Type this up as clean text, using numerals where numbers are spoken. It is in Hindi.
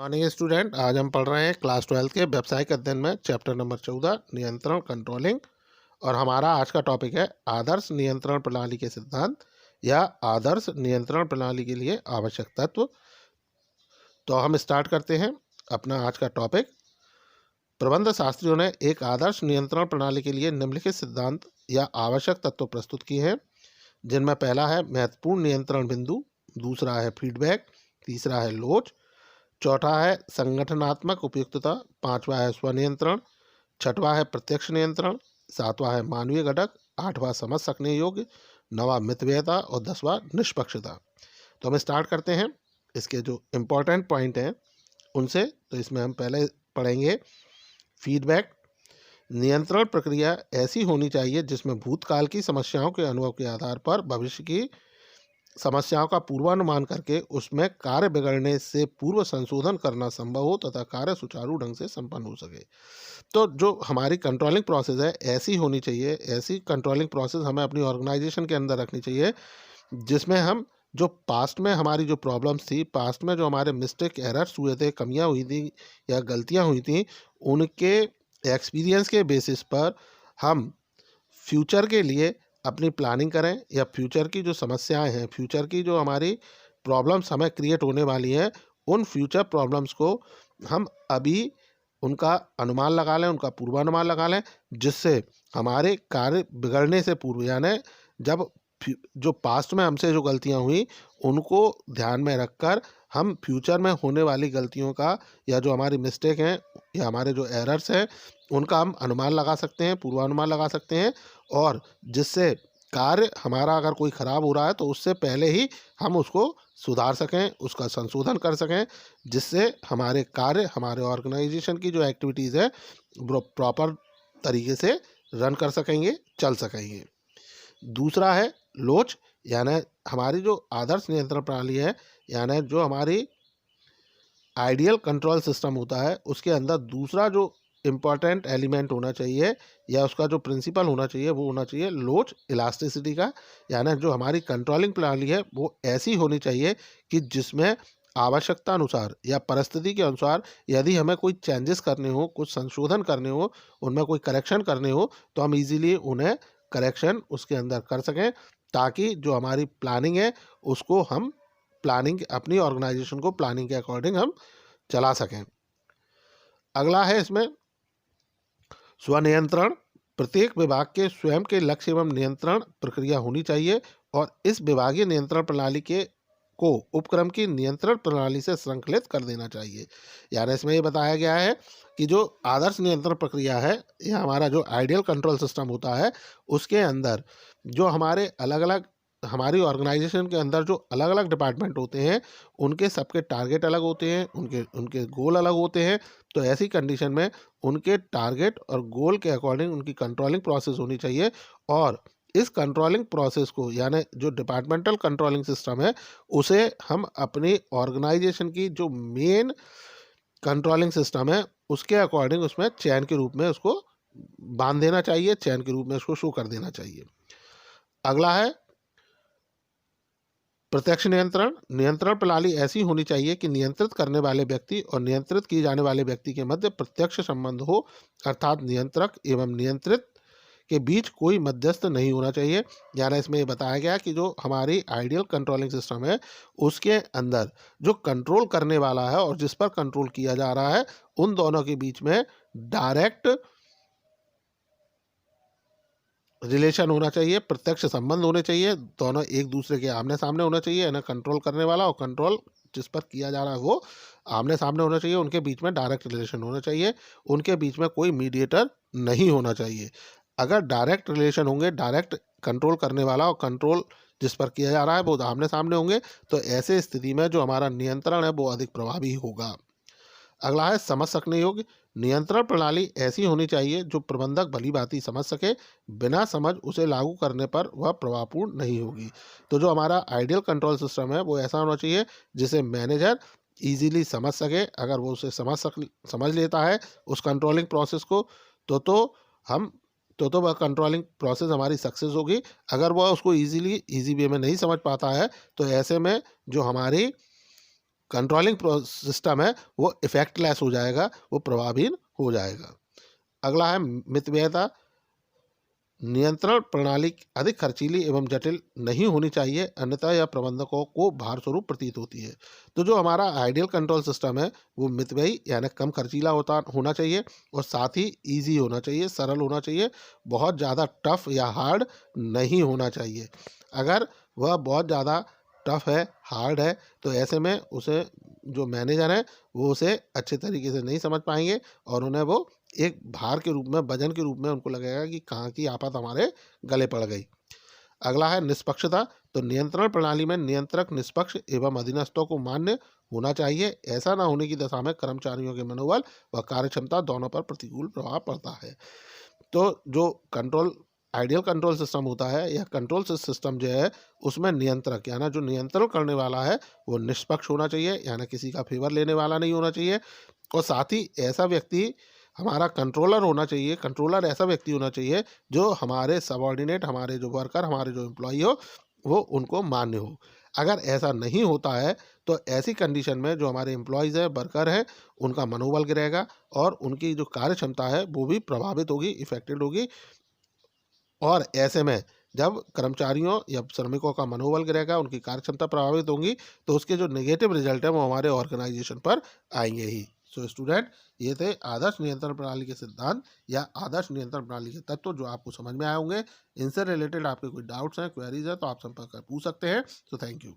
Morning student. आज हम पढ़ रहे हैं क्लास 12 के व्यावसायिक अध्ययन में चैप्टर नंबर 14 नियंत्रण कंट्रोलिंग। और हमारा आज का टॉपिक है आदर्श नियंत्रण प्रणाली के सिद्धांत या आदर्श नियंत्रण प्रणाली के लिए आवश्यक तत्व। तो हम स्टार्ट करते हैं अपना आज का टॉपिक। प्रबंध शास्त्रियों ने एक आदर्श नियंत्रण प्रणाली के लिए निम्नलिखित सिद्धांत या आवश्यक तत्व प्रस्तुत किए हैं, जिनमें पहला है महत्वपूर्ण नियंत्रण बिंदु, दूसरा है फीडबैक, तीसरा है लोच, चौथा है संगठनात्मक उपयुक्तता, पांचवा है स्वनियंत्रण, छठवां है प्रत्यक्ष नियंत्रण, सातवां है मानवीय घटक, आठवां समझ सकने योग्य, नौवां मितव्ययता और दसवां निष्पक्षता। तो हम स्टार्ट करते हैं इसके जो इम्पोर्टेंट पॉइंट हैं उनसे। तो इसमें हम पहले पढ़ेंगे फीडबैक। नियंत्रण प्रक्रिया ऐसी होनी चाहिए जिसमें भूतकाल की समस्याओं के अनुभव के आधार पर भविष्य की समस्याओं का पूर्वानुमान करके उसमें कार्य बिगड़ने से पूर्व संशोधन करना संभव हो तथा कार्य सुचारू ढंग से संपन्न हो सके। तो जो हमारी कंट्रोलिंग प्रोसेस है ऐसी होनी चाहिए, ऐसी कंट्रोलिंग प्रोसेस हमें अपनी ऑर्गेनाइजेशन के अंदर रखनी चाहिए जिसमें हम जो पास्ट में हमारी जो प्रॉब्लम्स थी, पास्ट में जो हमारे मिस्टेक एरर्स हुए थे, कमियां हुई थी या गलतियां हुई थी, उनके एक्सपीरियंस के बेसिस पर हम फ्यूचर के लिए अपनी प्लानिंग करें या फ्यूचर की जो समस्याएं हैं, फ्यूचर की जो हमारी प्रॉब्लम्स हमें क्रिएट होने वाली हैं, उन फ्यूचर प्रॉब्लम्स को हम अभी उनका अनुमान लगा लें, उनका पूर्वानुमान लगा लें, जिससे हमारे कार्य बिगड़ने से पूर्व यानी जब जो पास्ट में हमसे जो गलतियां हुई उनको ध्यान में रखकर हम फ्यूचर में होने वाली गलतियों का या जो हमारी मिस्टेक हैं या हमारे जो एरर्स हैं उनका हम अनुमान लगा सकते हैं, पूर्वानुमान लगा सकते हैं, और जिससे कार्य हमारा अगर कोई ख़राब हो रहा है तो उससे पहले ही हम उसको सुधार सकें, उसका संशोधन कर सकें, जिससे हमारे कार्य, हमारे ऑर्गेनाइजेशन की जो एक्टिविटीज़ है वो प्रॉपर तरीके से रन कर सकेंगे, चल सकेंगे। दूसरा है लोच, यानी हमारी जो आदर्श नियंत्रण प्रणाली है, यानी जो हमारी आइडियल कंट्रोल सिस्टम होता है, उसके अंदर दूसरा जो इम्पॉर्टेंट एलिमेंट होना चाहिए या उसका जो प्रिंसिपल होना चाहिए वो होना चाहिए लोच इलास्टिसिटी का। यानी जो हमारी कंट्रोलिंग प्रणाली है वो ऐसी होनी चाहिए कि जिसमें आवश्यकता अनुसार या परिस्थिति के अनुसार यदि हमें कोई चेंजेस करने हो, कुछ संशोधन करने हो, उनमें कोई करेक्शन करने हो, तो हम इजीली उन्हें करेक्शन उसके अंदर कर सकें, ताकि जो हमारी प्लानिंग है उसको हम प्लानिंग अपनी ऑर्गेनाइजेशन को प्लानिंग के अकॉर्डिंग हम चला सकें। अगला है इसमें स्वनियंत्रण। प्रत्येक विभाग के स्वयं के लक्ष्य एवं नियंत्रण प्रक्रिया होनी चाहिए और इस विभागीय नियंत्रण प्रणाली के को उपक्रम की नियंत्रण प्रणाली से श्रृंखलित कर देना चाहिए। यानी इसमें ये बताया गया है कि जो आदर्श नियंत्रण प्रक्रिया है या हमारा जो आइडियल कंट्रोल सिस्टम होता है उसके अंदर जो हमारे अलग अलग हमारी ऑर्गेनाइजेशन के अंदर जो अलग अलग डिपार्टमेंट होते हैं उनके सबके टारगेट अलग होते हैं, उनके उनके गोल अलग होते हैं। तो ऐसी कंडीशन में उनके टारगेट और गोल के अकॉर्डिंग उनकी कंट्रोलिंग प्रोसेस होनी चाहिए, और इस कंट्रोलिंग प्रोसेस को यानी जो डिपार्टमेंटल कंट्रोलिंग सिस्टम है उसे हम अपनी ऑर्गेनाइजेशन की जो मेन कंट्रोलिंग सिस्टम है उसके अकॉर्डिंग उसमें चैन के रूप में उसको बांध देना चाहिए, चैन के रूप में उसको शो कर देना चाहिए। अगला है प्रत्यक्ष नियंत्रण। नियंत्रण प्रणाली ऐसी होनी चाहिए कि नियंत्रित करने वाले व्यक्ति और नियंत्रित किए जाने वाले व्यक्ति के मध्य प्रत्यक्ष संबंध हो, अर्थात नियंत्रक एवं नियंत्रित के बीच कोई मध्यस्थ नहीं होना चाहिए। यानी इसमें ये बताया गया कि जो हमारी आइडियल कंट्रोलिंग सिस्टम है उसके अंदर जो कंट्रोल करने वाला है और जिस पर कंट्रोल किया जा रहा है उन दोनों के बीच में डायरेक्ट रिलेशन होना चाहिए, प्रत्यक्ष संबंध होने चाहिए, दोनों एक दूसरे के आमने सामने होना चाहिए। यानी कंट्रोल करने वाला और कंट्रोल जिस पर किया जा रहा है वो आमने सामने होना चाहिए, उनके बीच में डायरेक्ट रिलेशन होना चाहिए, उनके बीच में कोई मीडिएटर नहीं होना चाहिए। अगर डायरेक्ट रिलेशन होंगे, डायरेक्ट कंट्रोल करने वाला और कंट्रोल जिस पर किया जा रहा है वो आमने सामने होंगे, तो ऐसे स्थिति में जो हमारा नियंत्रण है वो अधिक प्रभावी होगा। अगला है समझ सकने योग्य। नियंत्रण प्रणाली ऐसी होनी चाहिए जो प्रबंधक भली भांति समझ सके, बिना समझ उसे लागू करने पर वह प्रभावपूर्ण नहीं होगी। तो जो हमारा आइडियल कंट्रोल सिस्टम है वो ऐसा होना चाहिए जिसे मैनेजर इजीली समझ सके। अगर वो उसे समझ लेता है उस कंट्रोलिंग प्रोसेस को, तो हम तो वह कंट्रोलिंग प्रोसेस हमारी सक्सेस होगी। अगर वह उसको इजी वे में नहीं समझ पाता है तो ऐसे में जो हमारी कंट्रोलिंग सिस्टम है वो इफेक्टलेस हो जाएगा, वो प्रभावहीन हो जाएगा। अगला है मितव्ययता। नियंत्रण प्रणाली अधिक खर्चीली एवं जटिल नहीं होनी चाहिए, अन्यथा यह प्रबंधकों को भार स्वरूप प्रतीत होती है। तो जो हमारा आइडियल कंट्रोल सिस्टम है वो मितव्ययी यानी कम खर्चीला होना चाहिए, और साथ ही ईजी होना चाहिए, सरल होना चाहिए, बहुत ज़्यादा टफ या हार्ड नहीं होना चाहिए। अगर वह बहुत ज़्यादा टफ है, हार्ड है, तो ऐसे में उसे जो मैनेजर है वो उसे अच्छे तरीके से नहीं समझ पाएंगे, और उन्हें वो एक भार के रूप में, वजन के रूप में उनको लगेगा कि कहाँ की आफत हमारे गले पड़ गई। अगला है निष्पक्षता। तो नियंत्रण प्रणाली में नियंत्रक निष्पक्ष एवं अधीनस्थों को मान्य होना चाहिए। ऐसा ना होने की दशा में कर्मचारियों के मनोबल व कार्यक्षमता दोनों पर प्रतिकूल प्रभाव पड़ता है। तो जो कंट्रोल आइडियल कंट्रोल सिस्टम होता है, यह कंट्रोल सिस्टम जो है उसमें नियंत्रक यानी जो नियंत्रण करने वाला है वो निष्पक्ष होना चाहिए, यानी किसी का फेवर लेने वाला नहीं होना चाहिए। और साथ ही ऐसा व्यक्ति हमारा कंट्रोलर होना चाहिए। कंट्रोलर ऐसा व्यक्ति होना चाहिए जो हमारे सबॉर्डिनेट, हमारे जो वर्कर, हमारे जो एम्प्लॉई हो वो उनको मान्य हो। अगर ऐसा नहीं होता है तो ऐसी कंडीशन में जो हमारे एम्प्लॉयज़ हैं, वर्कर हैं, उनका मनोबल गिरेगा और उनकी जो कार्य क्षमता है वो भी प्रभावित होगी, इफेक्टेड होगी। और ऐसे में जब कर्मचारियों या श्रमिकों का मनोबल गिरेगा, उनकी कार्य क्षमता प्रभावित होंगी, तो उसके जो नेगेटिव रिजल्ट है वो हमारे ऑर्गेनाइजेशन पर आएंगे ही। सो स्टूडेंट, ये थे आदर्श नियंत्रण प्रणाली के सिद्धांत या आदर्श नियंत्रण प्रणाली के तत्व जो आपको समझ में आए होंगे। इनसे रिलेटेड आपके कोई डाउट्स हैं, क्वेरीज हैं, तो आप संपर्क कर पूछ सकते हैं। So thank you.